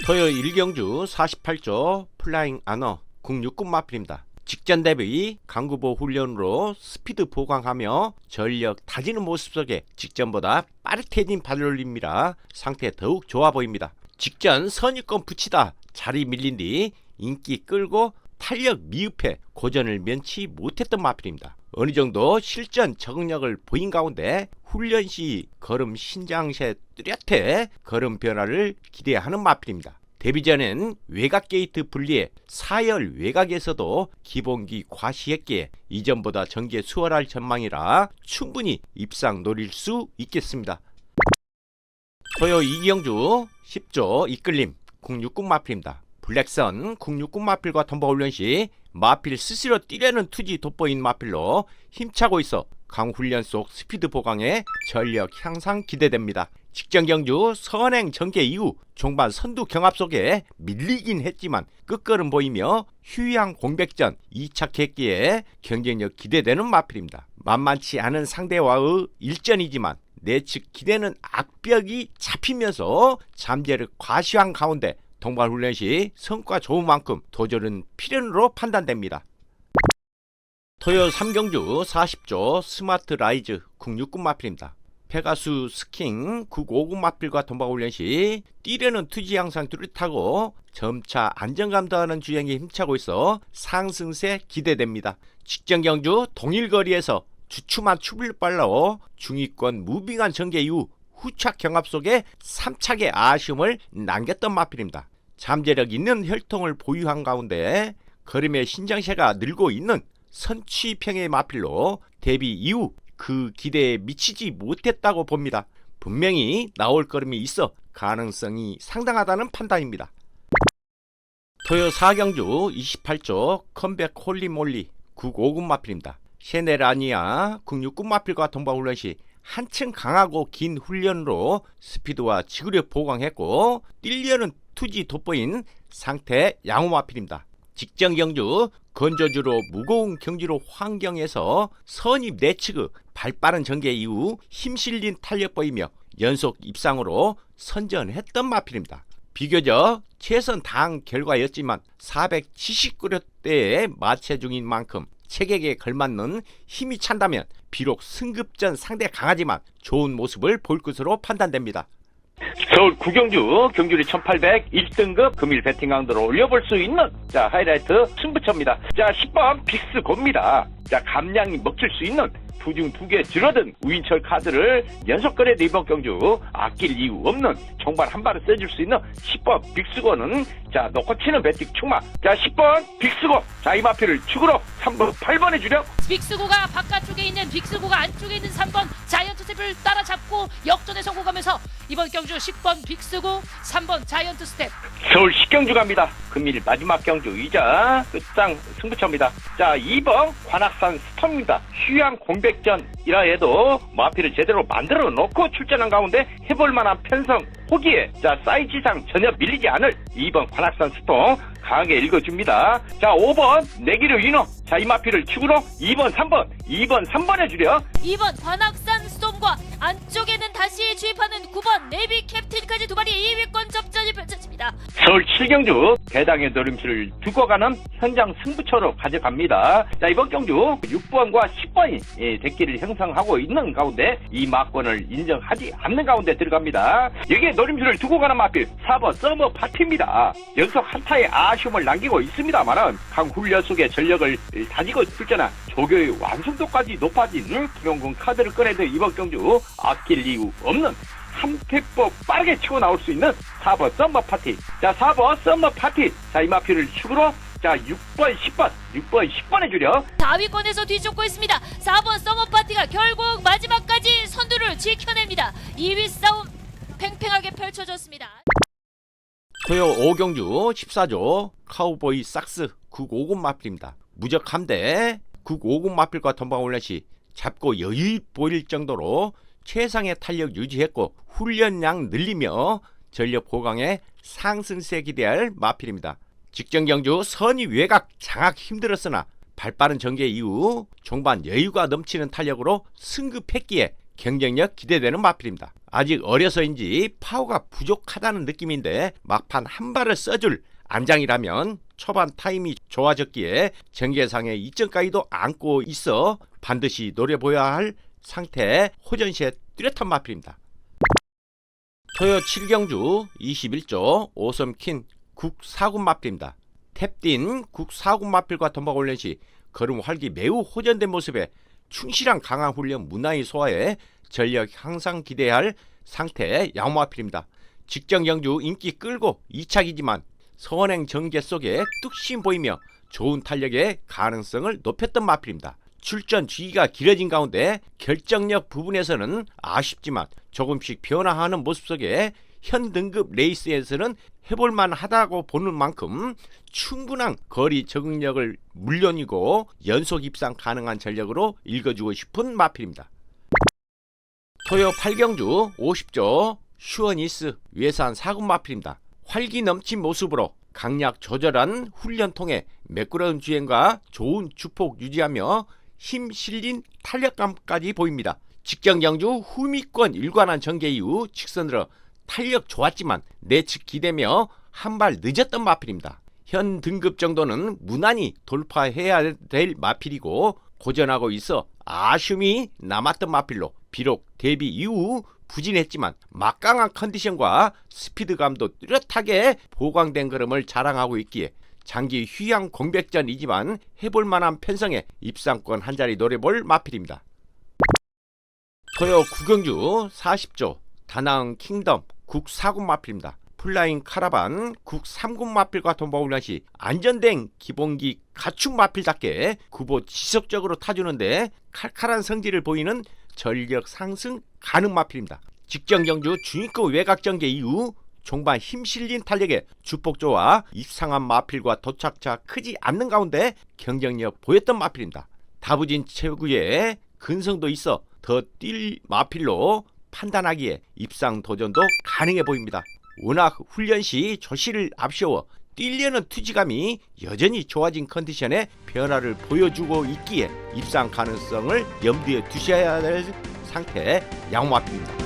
토요 1경주 48조 플라잉 아너 국육군 마필입니다. 직전 대비 강구보 훈련으로 스피드 보강하며 전력 다지는 모습 속에 직전보다 빠릿해진 발올림이라 상태 더욱 좋아 보입니다. 직전 선입권 붙이다 자리 밀린 뒤 인기 끌고 탄력 미흡해 고전을 면치 못했던 마필입니다. 어느정도 실전 적응력을 보인 가운데 훈련 시 걸음 신장세 뚜렷해 걸음 변화를 기대하는 마필입니다. 데뷔 전엔 외곽 게이트 분리에 4열 외곽에서도 기본기 과시했기에 이전보다 전개 수월할 전망이라 충분히 입상 노릴 수 있겠습니다. 토요 2경주 10조 이끌림 국육군 마필입니다. 블랙선 국육군 마필과 덤버 훈련 시 마필 스스로 뛰려는 투지 돋보인 마필로 힘차고 있어 강훈련 속 스피드 보강에 전력 향상 기대됩니다. 직전 경주 선행 전개 이후 종반 선두 경합 속에 밀리긴 했지만 끝걸음 보이며 휴양 공백전 2차 객기에 경쟁력 기대되는 마필입니다. 만만치 않은 상대와의 일전이지만 내측 기대는 악벽이 잡히면서 잠재력 과시한 가운데 동반 훈련 시 성과 좋은 만큼 도전은 필연으로 판단됩니다. 토요 3경주 40조 스마트 라이즈 국육군 마필입니다. 페가수 스킹 950 마필과 동반 훈련 시 뛰려는 투지 향상 뚜렷하고 점차 안정감 더하는 주행에 힘차고 있어 상승세 기대됩니다. 직전 경주 동일거리에서 주춤한 출발로 중위권 무빙한 전개 이후 후착 경합 속에 3착의 아쉬움을 남겼던 마필입니다. 잠재력 있는 혈통을 보유한 가운데 걸음의 신장세가 늘고 있는 선취평의 마필로 데뷔 이후 그 기대에 미치지 못했다고 봅니다. 분명히 나올 걸음이 있어 가능성이 상당하다는 판단입니다. 토요 4경주 28조 컴백 홀리몰리 950 마필입니다. 셰네라니아 국육군 마필과 동반 훈련 시 한층 강하고 긴 훈련으로 스피드와 지구력 보강했고 뛰려는 투지 돋보인 상태 양호 마필입니다. 직전 경주 건조주로 무거운 경주로 환경에서 선입 내측의 발빠른 전개 이후 힘실린 탄력 보이며 연속 입상으로 선전했던 마필입니다. 비교적 최선 다한 결과였지만 479료대에 마체 중인 만큼 체격에 걸맞는 힘이 찬다면 비록 승급전 상대 강하지만 좋은 모습을 볼 것으로 판단됩니다. 서울 구경주 경주리 1800 1등급 금일 배팅 강도로 올려볼 수 있는 하이라이트 승부처입니다. 10번 빅스고입니다. 감량이 먹힐 수 있는 두중 2개 줄어든 우인철 카드를 연속 거래도 이번 경주 아낄 이유 없는 정발 한 발을 써줄 수 있는 10번 빅스고는 놓고 치는 배팅 충마. 10번 빅스고. 이 마필을 축으로 3번 8번에 주력. 빅스고가 바깥쪽에 있는 빅스고가 안쪽에 있는 3번 자이언트 스텝을 따라잡고 역전에 성공하면서 이번 경주 10번 빅스고 3번 자이언트 스텝. 서울 10경주 갑니다. 금일 마지막 경주이자 끝장 승부처입니다. 2번 관악산 스톰입니다. 휴양 공백전이라 해도 마필을 제대로 만들어 놓고 출전한 가운데 해볼만한 편성 호기에 사이즈상 전혀 밀리지 않을 2번 관악산 스톰 강하게 읽어줍니다. 5번 내기류 인어. 이 마필을 축으로 2번 3번에 주려. 2번 관악산 스톰과 안쪽에는 다시 주입하는 9번 네비 캡틴까지 두 발이 2위권 접전이 펼쳐집니다. 서울 7경주 대당의 노림수를 두고 가는 현장 승부처로 가져갑니다. 이번 경주 6번과 10번이 대기를 형성하고 있는 가운데 이 막권을 인정하지 않는 가운데 들어갑니다. 여기에 노림수를 두고 가는 마필 4번 서머 파티입니다. 연속 한타에 아쉬움을 남기고 있습니다만은 강훈련 속의 전력을 다지고 출전한 조교의 완성도까지 높아진 김용근 카드를 꺼내도 이번 경주 아낄 이유 없는 한 템포 빠르게 치고 나올 수 있는 4번 썸머 파티. 4번 썸머 파티. 이 마필을 축으로 6번 10번에 주려. 4위권에서 뒤쫓고 있습니다. 4번 서머 파티가 결국 마지막까지 선두를 지켜냅니다. 2위 싸움 팽팽하게 펼쳐졌습니다. 토요 5경주 14조 카우보이 삭스 950 마필입니다. 무적함대 950 마필과 덤방 훈련 시 잡고 여유 보일 정도로 최상의 탄력 유지했고 훈련량 늘리며 전력 보강에 상승세 기대할 마필입니다. 직전 경주 선의 외곽 장악 힘들었으나 발빠른 전개 이후 종반 여유가 넘치는 탄력으로 승급했기에 경쟁력 기대되는 마필입니다. 아직 어려서인지 파워가 부족하다는 느낌인데 막판 한 발을 써줄 안장이라면 초반 타임이 좋아졌기에 전개상의 이점까지도 안고 있어 반드시 노려보아야 할 상태 호전시에 뚜렷한 마필입니다. 토요 7경주 21조 오섬킨 국4군 마필입니다. 탭딘 국4군 마필과 덤박 훈련 시 걸음 활기 매우 호전된 모습에 충실한 강한 훈련 무난히 소화해 전력 향상 기대할 상태 양마필입니다. 직전 경주 인기 끌고 2차기지만 선행 전개 속에 뚝심 보이며 좋은 탄력의 가능성을 높였던 마필입니다. 출전 주기가 길어진 가운데 결정력 부분에서는 아쉽지만 조금씩 변화하는 모습 속에 현 등급 레이스에서는 해볼만 하다고 보는 만큼 충분한 거리 적응력을 물론이고 연속 입상 가능한 전력으로 읽어주고 싶은 마필입니다. 토요 8경주 50조 슈어니스 외산 4군 마필입니다. 활기 넘친 모습으로 강약 조절한 훈련 통해 매끄러운 주행과 좋은 주폭 유지하며 힘 실린 탄력감까지 보입니다. 직전 경주 후미권 일관한 전개 이후 직선으로 탄력 좋았지만 내측 기대며 한 발 늦었던 마필입니다. 현 등급 정도는 무난히 돌파해야 될 마필이고 고전하고 있어 아쉬움이 남았던 마필로 비록 데뷔 이후 부진했지만 막강한 컨디션과 스피드감도 뚜렷하게 보강된 걸음을 자랑하고 있기에 장기 휴양 공백전이지만 해볼만한 편성에 입상권 한자리 노려볼 마필입니다. 토요 9경주 40조 다나응 킹덤 국4군 마필입니다. 플라잉 카라반 국3군 마필과 덤박훈련 시 안전된 기본기 갖춘 마필답게 구보 지속적으로 타주는데 칼칼한 성질을 보이는 전력 상승 가능 마필입니다. 직전 경주 중위급 외곽 전개 이후 종반 힘 실린 탄력에 주폭조와 입상한 마필과 도착차 크지 않는 가운데 경쟁력 보였던 마필입니다. 다부진 체구에 근성도 있어 더 뛸 마필로 판단하기에 입상 도전도 가능해 보입니다. 워낙 훈련 시 조시를 앞세워 뛰려는 투지감이 여전히 좋아진 컨디션에 변화를 보여주고 있기에 입상 가능성을 염두에 두셔야 될 상태 양마필입니다.